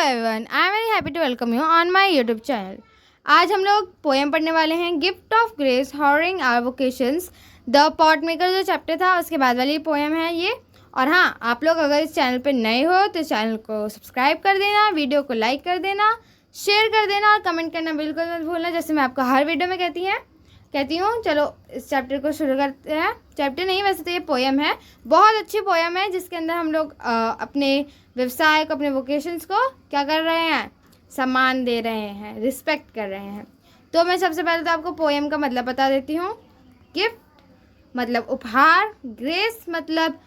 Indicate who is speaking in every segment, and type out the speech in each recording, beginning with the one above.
Speaker 1: Everyone, I am very happy to welcome you on my YouTube channel. आज हम लोग poem पढ़ने वाले हैं, gift of grace honouring our vocations. The pot maker जो chapter था उसके बाद वाली पोएम है ये। और हाँ, आप लोग अगर इस चैनल पर नए हो तो चैनल को सब्सक्राइब कर देना, वीडियो को लाइक कर देना, शेयर कर देना और कमेंट करना बिल्कुल मत भूलना, जैसे मैं आपको हर वीडियो में कहती हूँ। चलो इस चैप्टर को शुरू करते हैं। चैप्टर नहीं, वैसे तो ये पोएम है, बहुत अच्छी पोएम है, जिसके अंदर हम लोग अपने व्यवसाय को, अपने वोकेशंस को क्या कर रहे हैं, सम्मान दे रहे हैं, रिस्पेक्ट कर रहे हैं। तो मैं सबसे पहले तो आपको पोएम का मतलब बता देती हूँ। गिफ्ट मतलब उपहार, ग्रेस मतलब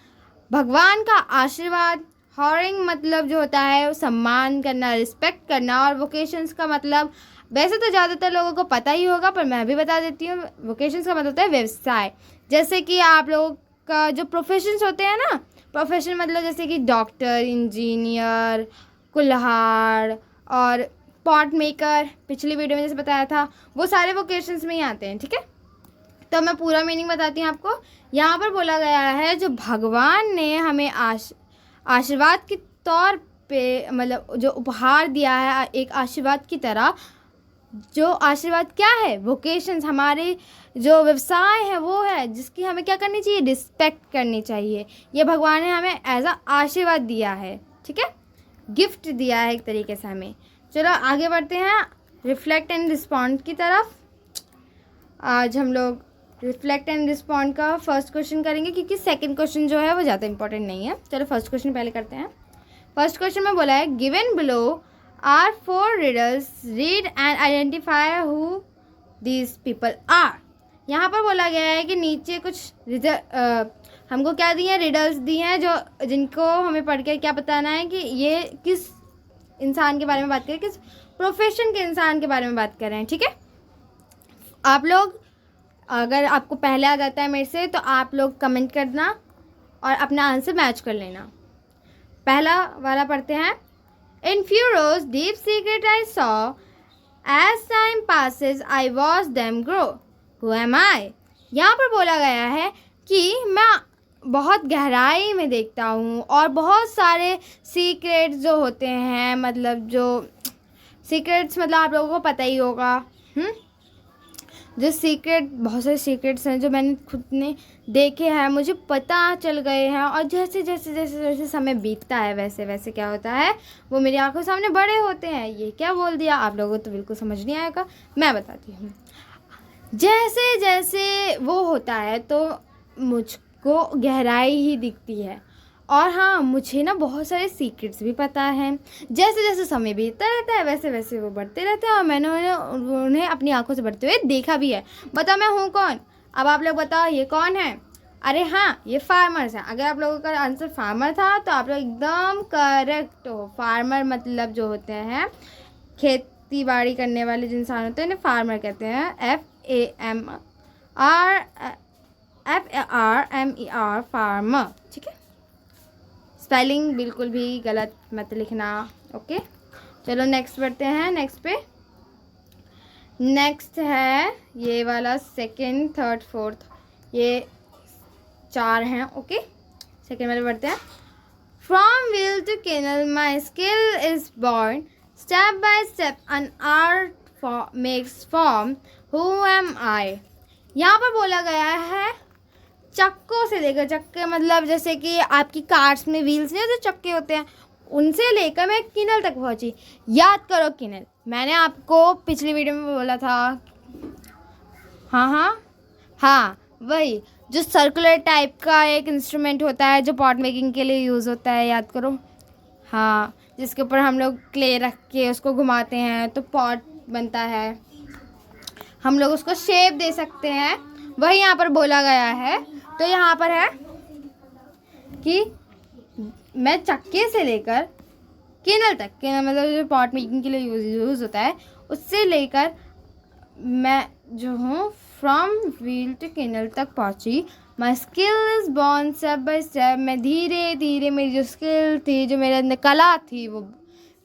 Speaker 1: भगवान का आशीर्वाद, हॉरिंग मतलब जो होता है सम्मान करना, रिस्पेक्ट करना, और वोकेशंस का मतलब वैसे तो ज़्यादातर लोगों को पता ही होगा, पर मैं भी बता देती हूँ। वोकेशंस का मतलब होता है व्यवसाय। जैसे कि आप लोगों का जो प्रोफेशंस होते हैं ना, प्रोफेशन मतलब जैसे कि डॉक्टर, इंजीनियर, कुल्हाड़ और पॉट मेकर, पिछली वीडियो में जैसे बताया था, वो सारे वोकेशंस में ही आते हैं। ठीक है, तो मैं पूरा मीनिंग बताती हूँ आपको। यहाँ पर बोला गया है जो भगवान ने हमें आशीर्वाद के तौर पे, मतलब जो उपहार दिया है एक आशीर्वाद की तरह, जो आशीर्वाद क्या है, वोकेशंस, हमारे जो व्यवसाय है वो है जिसकी हमें क्या करनी चाहिए, रिस्पेक्ट करनी चाहिए। ये भगवान ने हमें एज अ आशीर्वाद दिया है। ठीक है, गिफ्ट दिया है एक तरीके से हमें। चलो आगे बढ़ते हैं रिफ्लेक्ट एंड रिस्पॉन्ड की तरफ। आज हम लोग रिफ्लेक्ट एंड रिस्पॉन्ड का फर्स्ट क्वेश्चन करेंगे, क्योंकि सेकंड क्वेश्चन जो है वो ज़्यादा इंपॉर्टेंट नहीं है। चलो फर्स्ट क्वेश्चन पहले करते हैं। फर्स्ट क्वेश्चन में बोला है, given below are 4 riddles, read and identify who these people are। यहाँ पर बोला गया है कि नीचे कुछ हमको क्या दिए हैं, रिडल्स दिए हैं, जो जिनको हमें पढ़ के क्या बताना है कि ये किस इंसान के बारे में बात करें, किस प्रोफेशन के इंसान के बारे में बात कर रहे हैं। ठीक है, आप लोग अगर आपको पहले आ जाता है मेरे से तो आप लोग कमेंट करना और अपना आंसर मैच कर लेना। पहला वाला पढ़ते हैं। In few rows, deep secret I saw. As time passes, I watched them grow. Who am I? यहाँ पर बोला गया है कि मैं बहुत गहराई में देखता हूँ और बहुत सारे सीक्रेट्स जो होते हैं, मतलब जो सीक्रेट्स मतलब आप लोगों को पता ही होगा। जो सीक्रेट, बहुत सारे सीक्रेट्स हैं जो मैंने खुद ने देखे हैं, मुझे पता चल गए हैं, और जैसे जैसे जैसे जैसे समय बीतता है वैसे वैसे क्या होता है, वो मेरी आंखों सामने बड़े होते हैं। ये क्या बोल दिया, आप लोगों को तो बिल्कुल समझ नहीं आएगा, मैं बताती हूँ। जैसे जैसे वो होता है तो मुझको गहराई ही दिखती है, और हाँ, मुझे ना बहुत सारे सीक्रेट्स भी पता हैं। जैसे जैसे समय बीतता रहता है वैसे वैसे वो बढ़ते रहते हैं, और मैंने उन्हें अपनी आंखों से बढ़ते हुए देखा भी है। बताओ मैं हूँ कौन? अब आप लोग बताओ ये कौन है? अरे हाँ, ये फार्मर्स हैं। अगर आप लोगों का आंसर फार्मर था तो आप लोग एकदम करेक्ट हो। फार्मर मतलब जो होते हैं खेती बाड़ी करने वाले जो इंसान होते हैं उन्हें फार्मर कहते हैं। FARMER, farmer. ठीक है, स्पेलिंग बिल्कुल भी गलत मत लिखना। ओके, चलो नेक्स्ट बढ़ते हैं। नेक्स्ट है ये वाला, सेकंड, थर्ड, फोर्थ, ये 4 हैं। ओके, सेकंड वाले बढ़ते हैं। फ्रॉम व्हील टू किनल my skill is born, step by step an art makes form, who am I. यहाँ पर बोला गया है चक्कों से लेकर, चक्के मतलब जैसे कि आपकी कार्स में व्हील्स नहीं होते, चक्के होते हैं, उनसे लेकर मैं किनल तक पहुंची। याद करो किनल, मैंने आपको पिछली वीडियो में बोला था। हाँ, वही जो सर्कुलर टाइप का एक इंस्ट्रूमेंट होता है जो पॉट मेकिंग के लिए यूज़ होता है, याद करो। हाँ, जिसके ऊपर हम लोग क्ले रख के उसको घुमाते हैं तो पॉट बनता है, हम लोग उसको शेप दे सकते हैं, वही यहाँ पर बोला गया है। तो यहाँ पर है कि मैं चक्के से लेकर किनल तक, किनल मतलब जो पॉट मेकिंग के लिए यूज़ होता है, उससे लेकर मैं जो हूँ फ्रॉम व्हील टू किनल तक पहुँची। My skill is born step by step. मैं धीरे धीरे, मेरी जो स्किल थी, जो मेरे अंदर कला थी, वो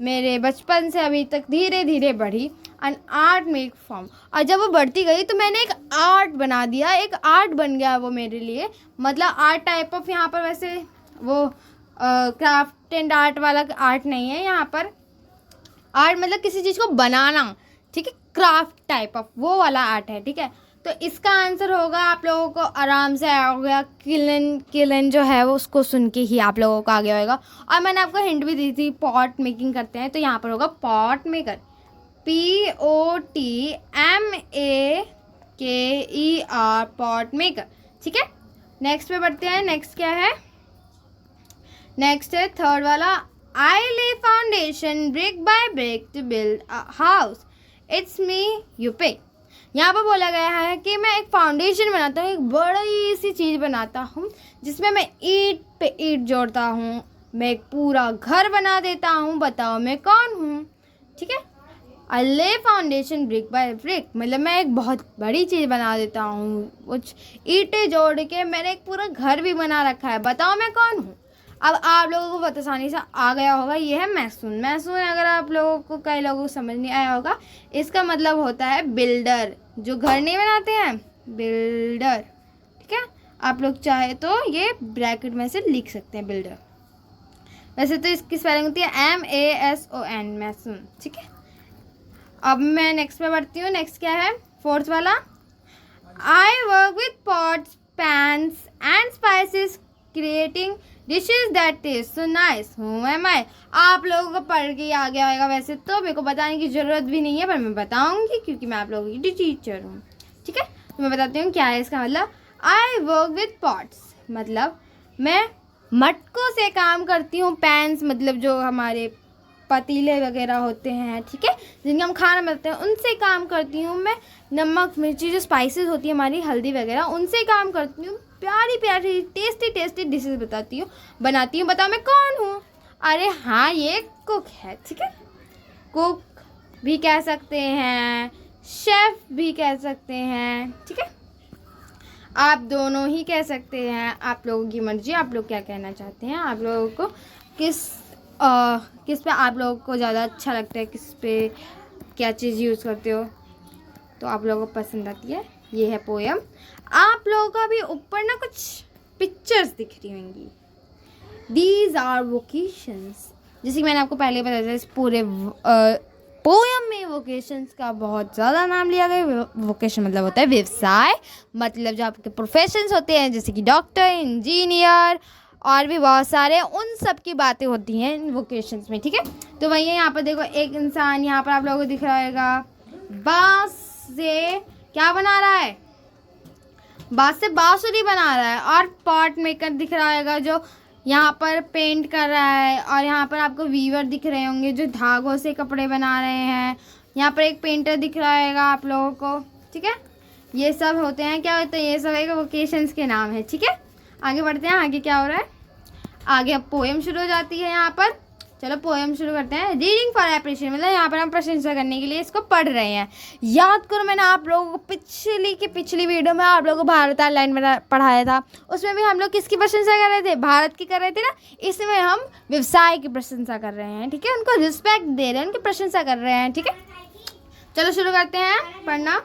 Speaker 1: मेरे बचपन से अभी तक धीरे धीरे बढ़ी। एन आर्ट मेक फॉर्म, और जब वो बढ़ती गई तो मैंने एक आर्ट बना दिया, एक आर्ट बन गया वो मेरे लिए। मतलब आर्ट टाइप ऑफ, यहाँ पर वैसे वो क्राफ्ट एंड आर्ट वाला आर्ट नहीं है यहाँ पर, आर्ट मतलब किसी चीज़ को बनाना, ठीक है, क्राफ्ट टाइप ऑफ वो वाला आर्ट है, ठीक है। तो इसका आंसर होगा, आप लोगों को आराम से आ गया, किलन जो है वो उसको सुन के ही आप लोगों को आ गया होगा। और मैंने आपको हिंट भी दी थी, पॉट मेकिंग करते हैं, तो यहाँ पर होगा pot maker, POTMAKER, pot maker, ठीक है। नेक्स्ट पे बढ़ते हैं। नेक्स्ट क्या है? नेक्स्ट है थर्ड वाला, I lay foundation brick by brick to build a house, it's me you pay. यहाँ पर बोला गया है कि मैं एक फाउंडेशन बनाता हूँ, एक बड़ी सी चीज़ बनाता हूँ जिसमें मैं ईंट पे ईंट जोड़ता हूँ, मैं एक पूरा घर बना देता हूँ, बताओ मैं कौन हूँ, ठीक है। आई lay foundation brick by brick मतलब मैं एक बहुत बड़ी चीज़ बना देता हूँ, कुछ ईंटें जोड़ के मैंने एक पूरा घर भी बना रखा है, बताओ मैं कौन हूँ। अब आप लोगों को बहुत आसानी से आ गया होगा, ये है मैसून। मैसून अगर आप लोगों को, कई लोगों को समझ नहीं आया होगा, इसका मतलब होता है बिल्डर, जो घर नहीं बनाते हैं, बिल्डर, ठीक है। आप लोग चाहे तो ये ब्रैकेट में से लिख सकते हैं, बिल्डर। वैसे तो इसकी स्पेलिंग होती है MASON, मैसून, ठीक है। अब मैं नेक्स्ट पे बढ़ती हूँ। नेक्स्ट क्या है? फोर्थ वाला, I work with pots, pans and spices creating dishes that taste so nice, who am I. आप लोगों को पढ़ के आ गया होगा, वैसे तो मेरे को बताने की ज़रूरत भी नहीं है, पर मैं बताऊंगी क्योंकि मैं आप लोगों की टीचर हूँ, ठीक है। तो मैं बताती हूँ क्या है इसका मतलब। आई वर्क विथ पॉट्स मतलब मैं मटकों से काम करती हूँ, पैन्स मतलब जो हमारे पतीले वगैरह होते हैं, ठीक है, जिनके हम खाना बनाते हैं, उनसे काम करती हूँ मैं। नमक मिर्ची जो स्पाइसेस होती है हमारी, हल्दी वगैरह, उनसे काम करती हूँ। प्यारी प्यारी टेस्टी टेस्टी डिशेस बनाती हूँ, बताओ मैं कौन हूँ। अरे हाँ, ये कुक है, ठीक है। कुक भी कह सकते हैं, शेफ भी कह सकते हैं, ठीक है। आप दोनों ही कह सकते हैं, आप लोगों की मर्जी, आप लोग क्या कहना चाहते हैं, आप लोगों को किस पे आप लोगों को ज़्यादा अच्छा लगता है, किस पे क्या चीज़ यूज़ करते हो, तो आप लोगों को पसंद आती है। ये है पोयम। आप लोगों को अभी ऊपर ना कुछ पिक्चर्स दिख रही होंगी, दीज आर वोकेशंस। जैसे कि मैंने आपको पहले बताया था, इस पूरे पोयम में वोकेशंस का बहुत ज़्यादा नाम लिया गया। वोकेशन मतलब होता है व्यवसाय, मतलब जो आपके प्रोफेशंस होते हैं, जैसे कि डॉक्टर, इंजीनियर और भी बहुत सारे, उन सब की बातें होती हैं इन वोकेशंस में, ठीक है। तो वही है, यहाँ पर देखो एक इंसान यहाँ पर आप लोगों को दिख रहा होगा, बाँस से क्या बना रहा है, बाँस से बांसुरी बना रहा है। और पॉट मेकर दिख रहा होगा जो यहाँ पर पेंट कर रहा है। और यहाँ पर आपको वीवर दिख रहे होंगे जो धागों से कपड़े बना रहे हैं। यहाँ पर एक पेंटर दिख रहा होगा आप लोगों को, ठीक है। ये सब होते हैं, क्या होते हैं, ये सब एक वोकेशंस के नाम है, ठीक है। आगे बढ़ते हैं, आगे क्या हो रहा है, आगे अब पोएम शुरू हो जाती है यहाँ पर। चलो पोएम शुरू करते हैं। रीडिंग फॉर एप्रिशिएशन मतलब यहाँ पर हम प्रशंसा करने के लिए इसको पढ़ रहे हैं। याद करो, मैंने आप लोगों को पिछली वीडियो में आप लोगों को भारत लाइन में पढ़ाया था, उसमें भी हम लोग किसकी प्रशंसा कर रहे थे, भारत की कर रहे थे ना। इसमें हम व्यवसाय की प्रशंसा कर रहे हैं, ठीक है, उनको रिस्पेक्ट दे रहे हैं, उनकी प्रशंसा कर रहे हैं, ठीक है। चलो शुरू करते हैं पढ़ना।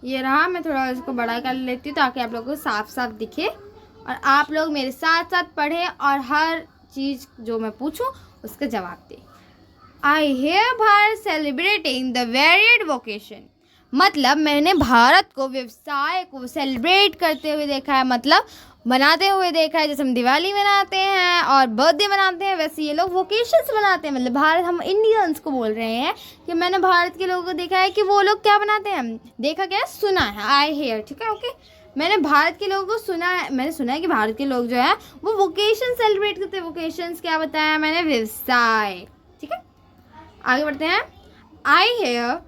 Speaker 1: ये रहा, मैं थोड़ा इसको बड़ा कर लेती हूँ ताकि आप लोगों को साफ साफ दिखे और आप लोग मेरे साथ साथ पढ़ें और हर चीज़ जो मैं पूछूं उसका जवाब दें। I hear Bharat celebrating the varied vocation मतलब मैंने भारत को व्यवसाय को सेलिब्रेट करते हुए देखा है, मतलब मनाते हुए देखा है। जैसे हम दिवाली मनाते हैं और बर्थडे मनाते हैं, वैसे ये लोग वोकेशंस मनाते हैं। मतलब भारत, हम इंडियंस को बोल रहे हैं कि मैंने भारत के लोगों को देखा है कि वो लोग क्या बनाते हैं, देखा क्या, सुना है, आई हेयर, ठीक है, ओके। मैंने भारत के लोगों को सुना है, मैंने सुना है कि भारत के लोग जो है वो वोकेशन सेलिब्रेट करते हैं। वोकेशंस क्या बताया मैंने, व्यवसाय, ठीक है। आगे बढ़ते हैं। आई hair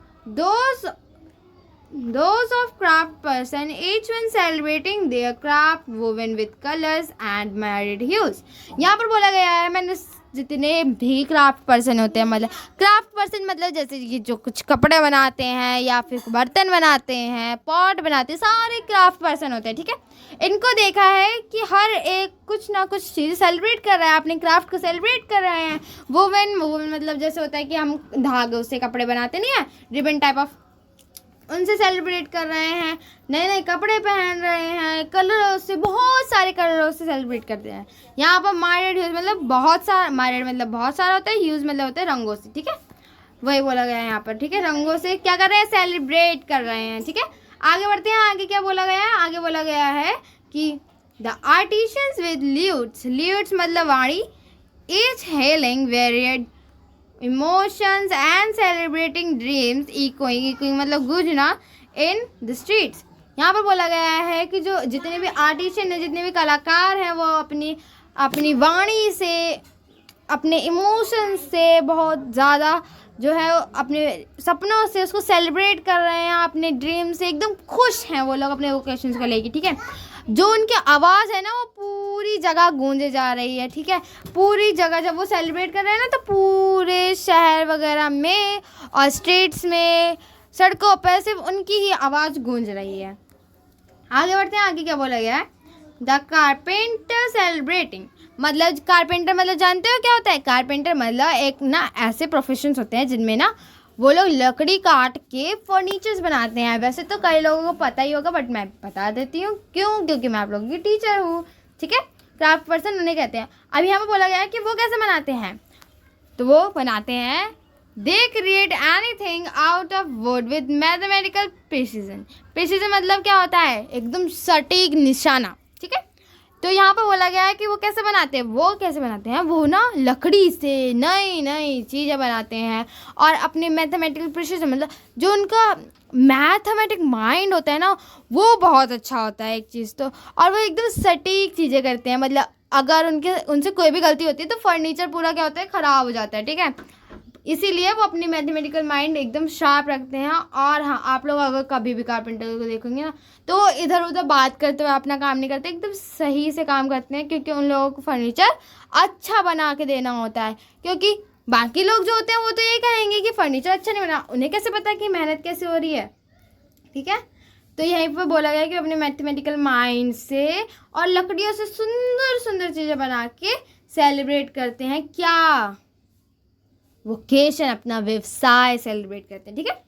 Speaker 1: those of craft person, each one celebrating their craft woven with colors and myriad hues। यहाँ पर बोला गया है, मैंने जितने भी क्राफ्ट पर्सन होते हैं, मतलब क्राफ्ट पर्सन मतलब जैसे कि जो कुछ कपड़े बनाते हैं या फिर बर्तन बनाते हैं, पॉट बनाते हैं, सारे क्राफ्ट पर्सन होते हैं, ठीक है। इनको देखा है कि हर एक कुछ ना कुछ चीज़ सेलिब्रेट कर रहा है, अपने क्राफ्ट को सेलिब्रेट कर रहे हैं। वोवन मतलब जैसे होता है कि हम धागों से कपड़े बनाते नहीं है, रिबन टाइप ऑफ, उनसे सेलिब्रेट कर रहे हैं, नए नए कपड़े पहन रहे हैं, कलरों से, बहुत सारे कलरों से सेलिब्रेट करते हैं। यहाँ पर माइरेड ह्यूज मतलब बहुत सारा, माइरेड मतलब बहुत सारा होता है, ह्यूज मतलब होता है रंगों से, ठीक है। वही बोला गया है यहाँ पर, ठीक है। रंगों से क्या कर रहे हैं, सेलिब्रेट कर रहे हैं, ठीक है। आगे बढ़ते हैं, आगे क्या बोला गया है, आगे बोला गया है कि द आर्टिशंस विद ल्यूट्स, ल्यूट्स मतलब वाणी, each hailing varied emotions and celebrating dreams, echoing मतलब गूंजना in the streets। यहाँ पर बोला गया है कि जो जितने भी आर्टिशन हैं, जितने भी कलाकार हैं, वो अपनी अपनी वाणी से, अपने इमोशंस से बहुत ज़्यादा जो है अपने सपनों से उसको सेलिब्रेट कर रहे हैं, अपने ड्रीम से एकदम खुश हैं वो लोग अपने ओकेशंस को लेके, ठीक है। जो उनकी आवाज़ है ना वो पूरी जगह गूंजे जा रही है, ठीक है। पूरी जगह जब वो सेलिब्रेट कर रहे हैं ना, तो पूरे शहर वगैरह में और स्ट्रीट्स में, सड़कों पर सिर्फ उनकी ही आवाज़ गूंज रही है। आगे बढ़ते हैं, आगे क्या बोला गया है, द कारपेंटर सेलिब्रेटिंग, मतलब कारपेंटर मतलब जानते हो क्या होता है, कारपेंटर मतलब एक ना ऐसे प्रोफेशंस होते हैं जिनमें ना वो लोग लकड़ी काट के फर्नीचर्स बनाते हैं। वैसे तो कई लोगों को पता ही होगा, बट मैं बता देती हूँ, क्यों, क्योंकि मैं आप लोगों की टीचर हूँ, ठीक है। क्राफ्ट पर्सन उन्हें कहते हैं। अब यहाँ पर बोला गया है कि वो कैसे बनाते हैं, तो वो बनाते हैं, they create anything out of would with mathematical precision. Precision मतलब क्या होता है, एकदम सटीक निशाना, ठीक है। तो यहाँ पर बोला गया है कि वो कैसे बनाते हैं, वो कैसे बनाते हैं, वो ना लकड़ी से नई नई चीज़ें बनाते हैं और अपने मैथमेटिकल प्रिसीजन मतलब जो उनका मैथमेटिक माइंड होता है ना, वो बहुत अच्छा होता है एक चीज़ तो, और वो एकदम सटीक चीज़ें करते हैं। मतलब अगर उनसे कोई भी गलती होती है तो फर्नीचर पूरा क्या होता है, ख़राब हो जाता है, ठीक है। इसीलिए वो अपनी मैथमेटिकल माइंड एकदम शार्प रखते हैं। और हाँ, आप लोग अगर कभी भी कारपेंटर को देखेंगे ना, तो इधर उधर बात करते हुए अपना काम नहीं करते, एकदम सही से काम करते हैं, क्योंकि उन लोगों को फर्नीचर अच्छा बना के देना होता है। क्योंकि बाकी लोग जो होते हैं वो तो ये कहेंगे कि फर्नीचर अच्छा नहीं बना, उन्हें कैसे पता कि मेहनत कैसे हो रही है, ठीक है। तो यहीं पर बोला गया कि अपने मैथमेटिकल माइंड से और लकड़ियों से सुंदर सुंदर चीज़ें बना के सेलिब्रेट करते हैं, क्या, वोकेशन, अपना व्यवसाय सेलिब्रेट करते हैं, ठीक है।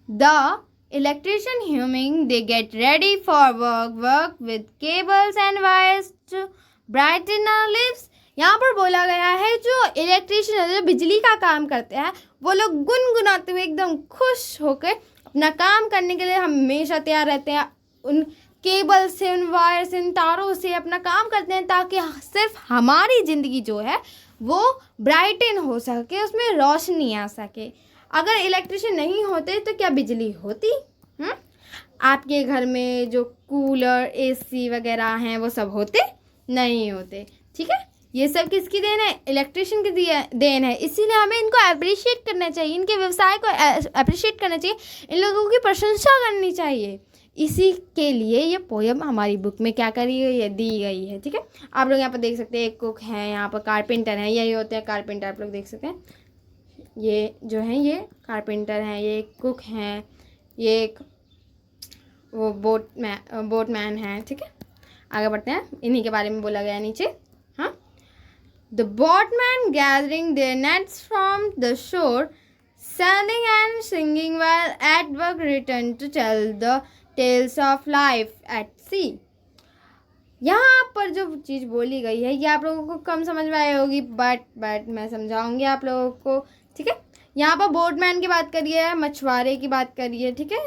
Speaker 1: The electrician humming, they get ready for work with cables and wires to brighten our lives. यहाँ पर बोला गया है जो इलेक्ट्रिशियन जो बिजली का काम करते हैं, वो लोग गुनगुनाते हुए एकदम खुश होकर अपना काम करने के लिए हमेशा तैयार रहते हैं। उन केबल से, उन वायर से, उन तारों से अपना काम करते हैं, ताकि सिर्फ हमारी ज़िंदगी जो है वो ब्राइटन हो सके, उसमें रोशनी आ सके। अगर इलेक्ट्रिशियन नहीं होते तो क्या बिजली होती? आपके घर में जो कूलर, एसी वगैरह हैं वो सब होते नहीं होते, ठीक है। ये सब किसकी देन है? इलेक्ट्रिशियन की देन है। इसीलिए हमें इनको अप्रिशिएट करना चाहिए, इनके व्यवसाय को अप्रिशिएट करना चाहिए, इन लोगों की प्रशंसा करनी चाहिए। इसी के लिए ये पोयम हमारी बुक में क्या करी गई है, दी गई है, ठीक है। आप लोग यहाँ पर देख सकते हैं, एक कुक है, यहाँ पर कारपेंटर है, यही होते हैं कारपेंटर, आप लोग देख सकते हैं। ये जो है ये कारपेंटर हैं, ये एक कुक हैं, ये एक वो बोटमैन है, ठीक है। आगे बढ़ते हैं, इन्हीं के बारे में बोला गया नीचे। हाँ, the boatman gathering their nets from the shore, sailing and singing while at work, return to tell the tales of life at sea। यहाँ पर जो चीज़ बोली गई है ये आप लोगों को कम समझ में आई होगी, बट मैं समझाऊंगी आप लोगों को, ठीक है। यहाँ पर बोटमैन की बात करिए, मछुआरे की बात करिए, ठीक है,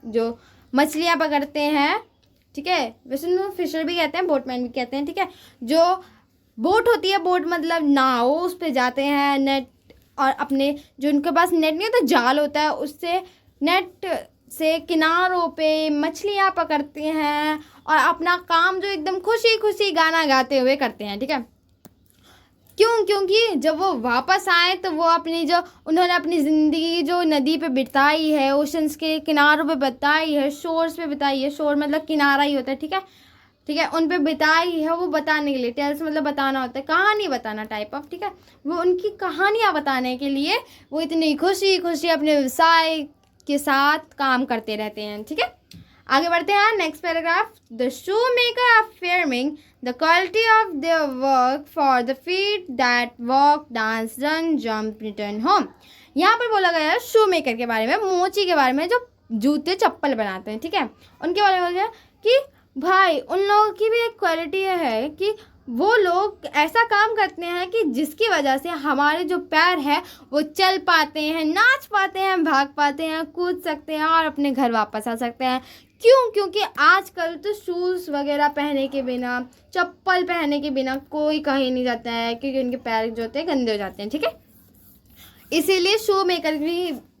Speaker 1: जो मछलियाँ पकड़ते हैं, ठीक है। वैसे तो फिशर भी कहते हैं, बोटमैन भी कहते हैं, ठीक है। जो बोट होती है, बोट मतलब नाव, उस पर जाते हैं, नेट और अपने जो उनके पास नेट नहीं होता, जाल होता है, उससे नेट से किनारों पे मछलियाँ पकड़ते हैं और अपना काम जो एकदम खुशी खुशी गाना गाते हुए करते हैं, ठीक है। क्यों? क्योंकि जब वो वापस आए तो वो अपनी जो उन्होंने अपनी ज़िंदगी जो नदी पे बिताई है, ओशंस के किनारों पे बिताई है, शोर्स पे बिताई है, शोर मतलब किनारा ही होता है, ठीक है, ठीक है, उन पे बिताई है, वो बताने के लिए, टेल्स मतलब बताना होता है, कहानी बताना टाइप ऑफ, ठीक है। वो उनकी कहानियाँ बताने के लिए वो इतनी खुशी खुशी अपने व्यवसाय के साथ काम करते रहते हैं, ठीक है। आगे बढ़ते हैं, next paragraph. The show maker affirming the quality of their work for the feet that walk, dance, run, jump, return home. यहाँ पर बोला गया है शो मेकर के बारे में, मोची के बारे में, जो जूते चप्पल बनाते हैं, ठीक है, उनके बारे में बोला गया कि भाई उन लोगों की भी एक क्वालिटी है कि वो लोग ऐसा काम करते हैं कि जिसकी वजह से हमारे जो पैर है वो चल पाते हैं, नाच पाते हैं, भाग पाते हैं, कूद सकते हैं और अपने घर वापस आ सकते हैं। क्यों? क्योंकि आजकल तो शूज़ वगैरह पहने के बिना, चप्पल पहने के बिना कोई कहीं नहीं जाता है, क्योंकि उनके पैर जो होते हैं गंदे हो जाते हैं। ठीक है, इसीलिए शू मेकर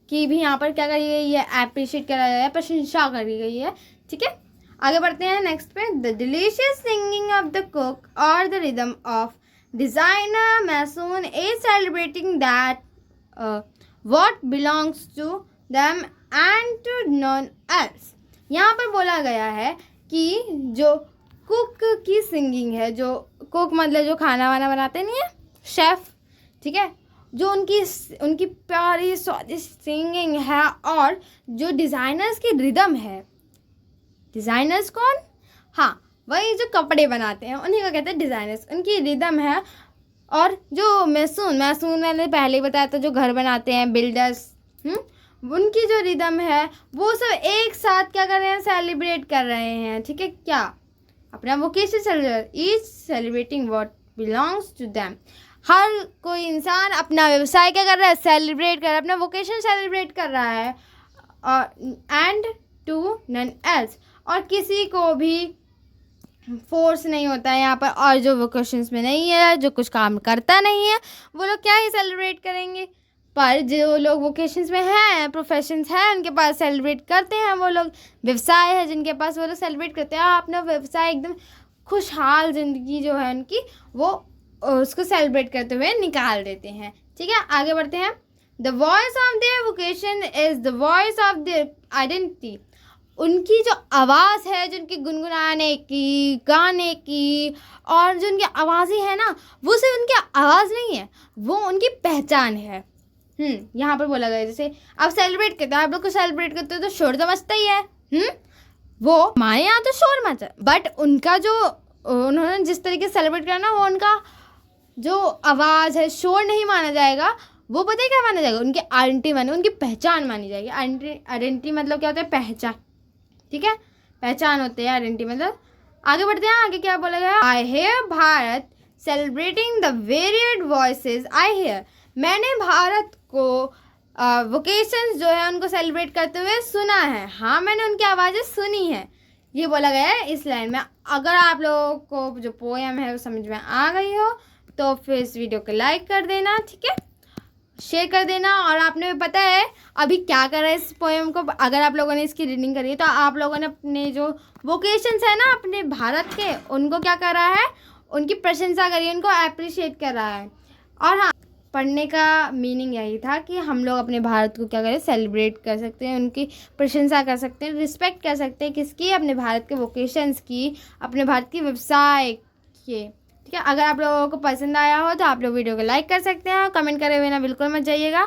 Speaker 1: की भी यहाँ पर क्या करी गई है, अप्रिशिएट करा गया है, प्रशंसा करी गई है। ठीक है, आगे बढ़ते हैं नेक्स्ट पे। The delicious singing of the cook और the rhythm of designer mason is celebrating that what belongs to them and to none else. यहाँ पर बोला गया है कि जो कुक की सिंगिंग है, जो कुक मतलब जो खाना वाना बनाते नहीं है, शेफ़, ठीक है, जो उनकी प्यारी स्वादिष्ट सिंगिंग है, और जो डिज़ाइनर्स की रिदम है, डिज़ाइनर्स कौन? हाँ, वही जो कपड़े बनाते हैं उन्हीं को कहते हैं डिज़ाइनर्स, उनकी रिदम है। और जो मैसून मैंने पहले ही बताया था, जो घर बनाते हैं, बिल्डर्स, उनकी जो रिदम है वो सब एक साथ क्या कर रहे हैं, सेलिब्रेट कर रहे हैं। ठीक है, क्या? अपना vocation celebrate, each celebrating what belongs to them. हर कोई इंसान अपना व्यवसाय क्या कर रहा है, सेलिब्रेट कर रहा है, अपना वोकेशन सेलिब्रेट कर रहा है, और एंड टू नन एल्स, और किसी को भी फोर्स नहीं होता है यहाँ पर। और जो वोकेशंस में नहीं है, जो कुछ काम करता नहीं है, वो लोग क्या ही सेलिब्रेट करेंगे। पर जो लोग वोकेशंस में हैं, प्रोफेशंस हैं, उनके पास सेलिब्रेट करते हैं वो लोग, व्यवसाय है जिनके पास, वो लोग सेलिब्रेट करते हैं अपना व्यवसाय, एकदम खुशहाल ज़िंदगी जो है उनकी, वो उसको सेलिब्रेट करते हुए निकाल देते हैं। ठीक है, आगे बढ़ते हैं। The voice of their vocation is the voice of their identity. उनकी जो आवाज़ है, जो उनकी गुनगुनाने की, गाने की, और जो उनकी आवाज़ें हैं ना, वो सिर्फ उनकी आवाज़ नहीं है, वो उनकी पहचान है। यहाँ पर बोला गया जैसे आप सेलिब्रेट करते हो, आप लोग को सेलिब्रेट करते हो तो शोर तो मचता ही है। वो हमारे यहाँ तो शोर मचा, बट उनका जो उन्होंने जिस तरीके से सेलिब्रेट किया ना, वो उनका जो आवाज़ है, शोर नहीं माना जाएगा, वो पता है क्या माना जाएगा, उनकी आइडेंटिटी मानी, उनकी पहचान मानी जाएगी। आइडेंटिटी मतलब क्या होता है, पहचान। ठीक है, पहचान होते हैं आइडेंटिटी मतलब। आगे बढ़ते हैं, आगे क्या बोला गया, I hear Bharat celebrating the varied voices I hear. मैंने भारत को वोकेशंस जो है उनको सेलिब्रेट करते हुए सुना है। हाँ, मैंने उनकी आवाज़ें सुनी है, ये बोला गया है इस लाइन में। अगर आप लोगों को जो पोएम है वो समझ में आ गई हो तो फिर इस वीडियो को लाइक कर देना, ठीक है, शेयर कर देना। और आपने पता है अभी क्या कर रहा है इस पोएम को, अगर आप लोगों ने इसकी रीडिंग करी है तो आप लोगों ने अपने जो वोकेशंस है ना अपने भारत के, उनको क्या कर रहा है, उनकी प्रशंसा करी है, उनको अप्रिशिएट कर रहा है। और हाँ, पढ़ने का मीनिंग यही था कि हम लोग अपने भारत को क्या करें, सेलिब्रेट कर सकते हैं, उनकी प्रशंसा कर सकते हैं, रिस्पेक्ट कर सकते हैं, किसकी, अपने भारत के वोकेशंस की, अपने भारत के व्यवसाय के। ठीक है, अगर आप लोगों को पसंद आया हो तो आप लोग वीडियो को लाइक कर सकते हैं, कमेंट करे हुए ना बिल्कुल मत जाइएगा।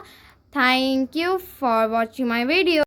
Speaker 1: Thank you for watching my video.